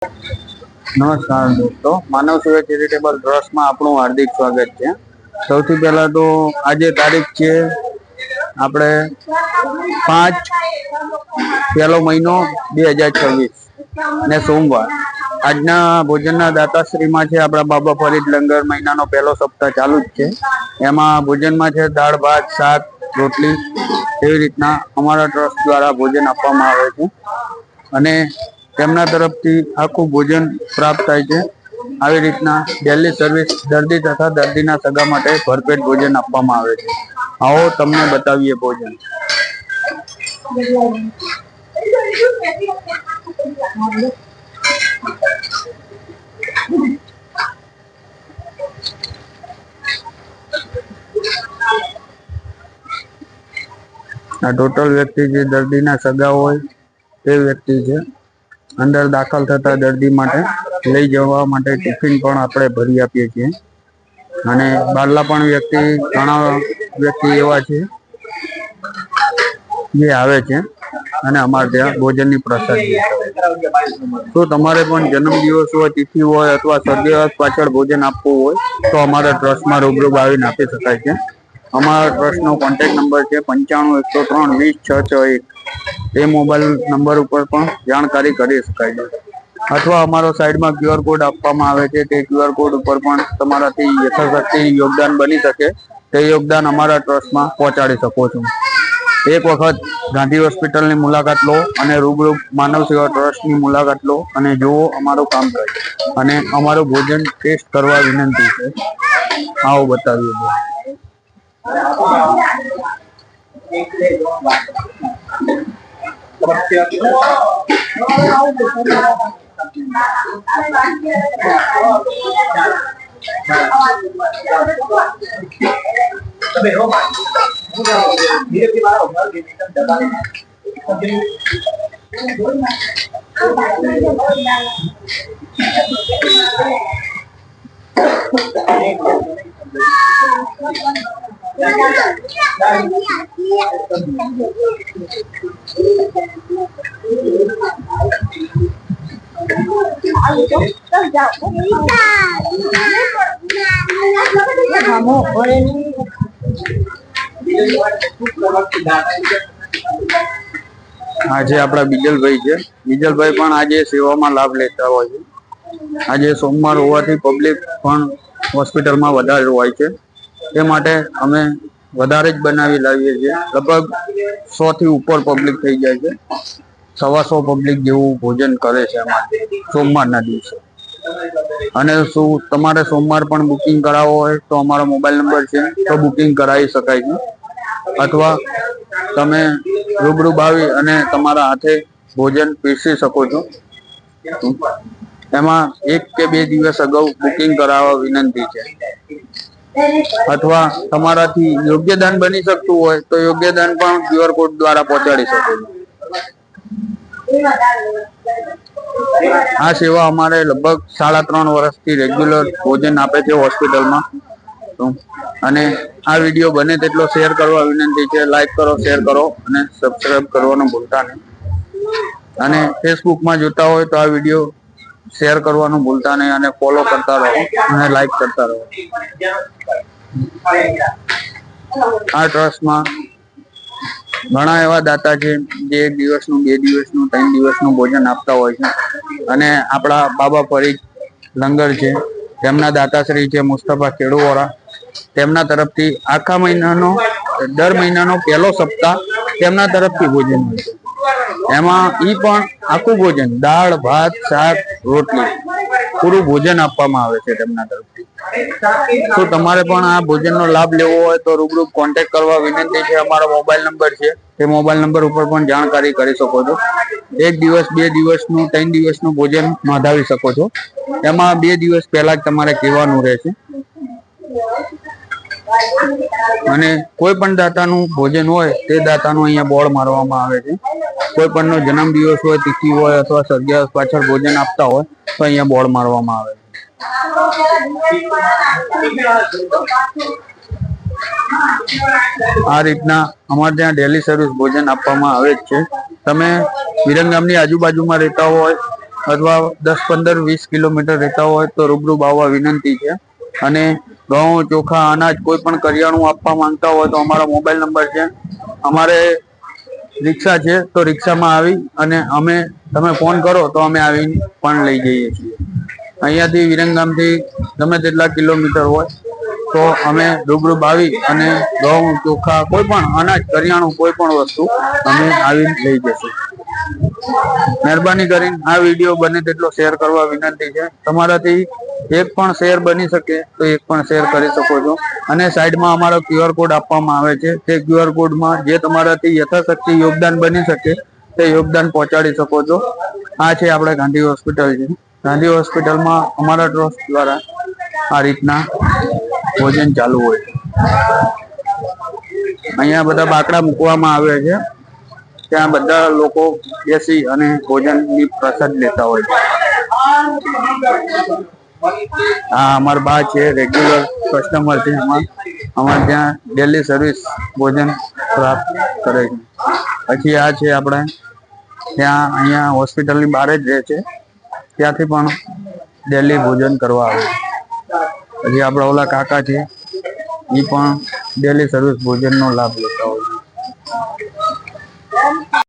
નમસ્કાર દોસ્તો, માનવ સેવા ચેરિટેબલ ટ્રસ્ટમાં આપણું હાર્દિક સ્વાગત છે। સૌથી પહેલા તો આજે તારીખ છે આપણે 5/1/2026 ને સોમવાર। આજના ભોજનના દાતાશ્રીમાં છે આપણા બાબા ફરીદ લંગર। મહિનાનો પહેલો સપ્તાહ ચાલુ જ છે। એમાં ભોજનમાં છે દાળ, ભાત, શાક, રોટલી, એવી રીતના અમારા ટ્રસ્ટ દ્વારા ભોજન આપવામાં આવે છે અને તેમના તરફથી આખું ભોજન પ્રાપ્ત થાય છે। આવી રીતના ડેલી સર્વિસ દર્દી તથા દર્દીના સગા માટે ભરપેટ ભોજન આપવામાં આવે છે। આવો તમને બતાવીએ ભોજન। આ ટોટલ વ્યક્તિ જે દર્દીના સગા હોય તે વ્યક્તિ છે। અંદર દાખલ થતા દર્દી માટે લઈ જવા માટે ટિફિન પણ આપણે ભરી આપીએ છીએ અને બહારલા પણ ઘણા વ્યક્તિ એવા છે જે આવે છે અને અમારે ત્યાં ભોજનની પ્રસાદ છે। તો તમારે પણ જન્મદિવસ હોય, તિથિ હોય અથવા સ્વર્ગવાસ પાછળ ભોજન આપવું હોય તો અમારા ટ્રસ્ટમાં રૂબરૂ આવીને આપી શકાય છે। અમારા ટ્રસ્ટનો કોન્ટેક્ટ નંબર છે 95 103 20 661। એ મોબાઈલ નંબર ઉપર પણ જાણકારી કરી શકાય છે અથવા અમારો સાઈડમાં QR કોડ આપવામાં આવે છે। તે QR કોડ ઉપર પણ તમારાથી યથાશક્તિ યોગદાન બની શકે તે યોગદાન અમારા ટ્રસ્ટમાં પહોંચાડી શકો છો। એક વખત ગાંધી હોસ્પિટલની મુલાકાત લો અને રૂબરૂ માનવ સેવા ટ્રસ્ટની મુલાકાત લો અને જુઓ અમારું કામકાજ અને અમારું ભોજન ટેસ્ટ કરવા વિનંતી છે। આવો બતાવીએ છીએ। આજે આપણા બીજલભાઈ છે। બીજલભાઈ પણ આજે સેવામાં લાભ લેતા હોય છે। આજે સોમવાર હોવાથી પબ્લિક પણ હોસ્પિટલમાં વધારે હોય છે, તે માટે અમે વધારે જ બનાવી લાવીએ છીએ। લગભગ 100 થી ઉપર પબ્લિક થઈ જાય છે। 125 પબ્લિક જેવું ભોજન કરે છે અમારે સોમવારના દિવસે। અને શું તમારે સોમવાર પણ બુકિંગ કરાવવો હોય તો અમારો મોબાઈલ નંબર છે, તો બુકિંગ કરાવી શકાય છે અથવા તમે રૂબરૂ આવી અને તમારા હાથે ભોજન પીરસી શકો છો। એમાં 1 કે 2 દિવસ અગાઉ બુકિંગ કરાવવા વિનંતી છે અથવા તમારાથી યોગ્ય દાન બની શકતું હોય તો યોગ્ય દાન પણ QR કોડ દ્વારા પહોંચાડી શકો છો। આ સેવા અમારે લગભગ 3.5 વર્ષથી રેગ્યુલર ભોજન આપે છે હોસ્પિટલમાં। અને આ વિડીયો બને તેટલો શેર કરવા વિનંતી છે। લાઈક કરો, શેર કરો અને સબસ્ક્રાઇબ કરવાનું ભૂલતા નહીં। અને ફેસબુકમાં જોતા હોય તો આ વિડીયો શેર કરવાનું ભૂલતા નહીં અને ફોલો કરતા રહો અને લાઈક કરતા રહો। આ ટ્રસ્ટમાં ઘણા એવા દાતા છે જે 1 દિવસનું, 2 દિવસનું, 3 દિવસનું ભોજન આપતા હોય છે અને આપણા બાબા ફરીદ લંગર છે, તેમના દાતાશ્રી છે મુસ્તફા ખેડુવાળા। તેમના તરફથી આખા મહિનાનો દર મહિનાનો પહેલો સપ્તાહ તેમના તરફથી ભોજન હોય છે। એમાં પણ આખું ભોજન દાળ, ભાત, શાક, રોટલી પૂરું ભોજન આપવામાં આવે છે તેમના તરફથી। તો તમારે પણ આ ભોજનનો લાભ લેવો હોય તો રૂબરૂ કોન્ટેક્ટ કરવા વિનંતી છે। અમારો મોબાઈલ નંબર છે, તે મોબાઈલ નંબર ઉપર પણ જાણકારી કરી શકો છો। 1 દિવસ, 2 દિવસનું, 3 દિવસનું ભોજન નોંધાવી શકો છો। એમાં 2 દિવસ પહેલા જ તમારે કહેવાનું રહેશે। અને કોઈ પણ દાતાનું ભોજન હોય તે દાતાનું અહીંયા બોર્ડ મારવામાં આવે છે। કોઈ પણ નો જન્મદિવસ હોય, તિથિ હોય અથવા સ્વર્ગવાસ પાછળ ભોજન આપતા હોય તો અહીંયા બોર્ડ મારવામાં આવે છે। આ રીતના અમારે ત્યાં ડેલી સર્વિસ ભોજન આપવામાં આવે જ છે। તમે વિરંગામની આજુબાજુમાં રહેતા હોય અથવા 10, 15, 20 કિલોમીટર રહેતા હોય તો રૂબરૂ આવવા વિનંતી છે. અને ઘઉં, ચોખા, અનાજ કોઈ પણ કરિયાણું આપવા માંગતા હોય તો અમારો મોબાઈલ નંબર છે. અમારે રિક્ષા છે, તો રિક્ષામાં આવી અને તમે ફોન કરો તો અમે આવીને પણ લઈ જઈએ છીએ. અહીંયાથી વિરંગામથી ગમે તેટલા કિલોમીટર હોય તો અમે રૂબરૂ આવી અને ઘઉં, ચોખા, કોઈ પણ અનાજ, કરિયાણું, કોઈ પણ વસ્તુ અમે આવીને લઈ જશું. મહેરબાની કરીને આ વિડીયો બને તેટલો શેર કરવા વિનંતી છે. તમારાથી એક પણ શેર બની શકે તો એક પણ શેર કરી શકો છો. અને સાઈડમાં અમારો QR કોડ આપવામાં આવે છે. તે QR કોડમાં જે તમારાથી યથાશક્તિ યોગદાન બની શકે તે યોગદાન પહોંચાડી શકો છો. આ છે આપણે ગાંધી હોસ્પિટલ છે. ગાંધી હોસ્પિટલમાં અમારા ટ્રસ્ટ દ્વારા આ રીતના ભોજન ચાલુ હોય છે. અહીંયા બધા બાકડા મૂકવામાં આવે છે. ત્યાં બધા લોકો બેસી અને ભોજનની પ્રસાદ લેતા હોય છે. હા, અમારા બા છે, રેગ્યુલર કસ્ટમર છે. અમારે ત્યાં ડેલી સર્વિસ ભોજન પ્રાપ્ત કરે છે. પછી આ છે આપણે ત્યાં અહીંયા હોસ્પિટલની બહાર જ રહે છે, ત્યાંથી પણ ડેલી ભોજન કરવા આવે. પછી આપણા ઓલા કાકા છે, એ પણ ડેલી સર્વિસ ભોજનનો લાભ લે.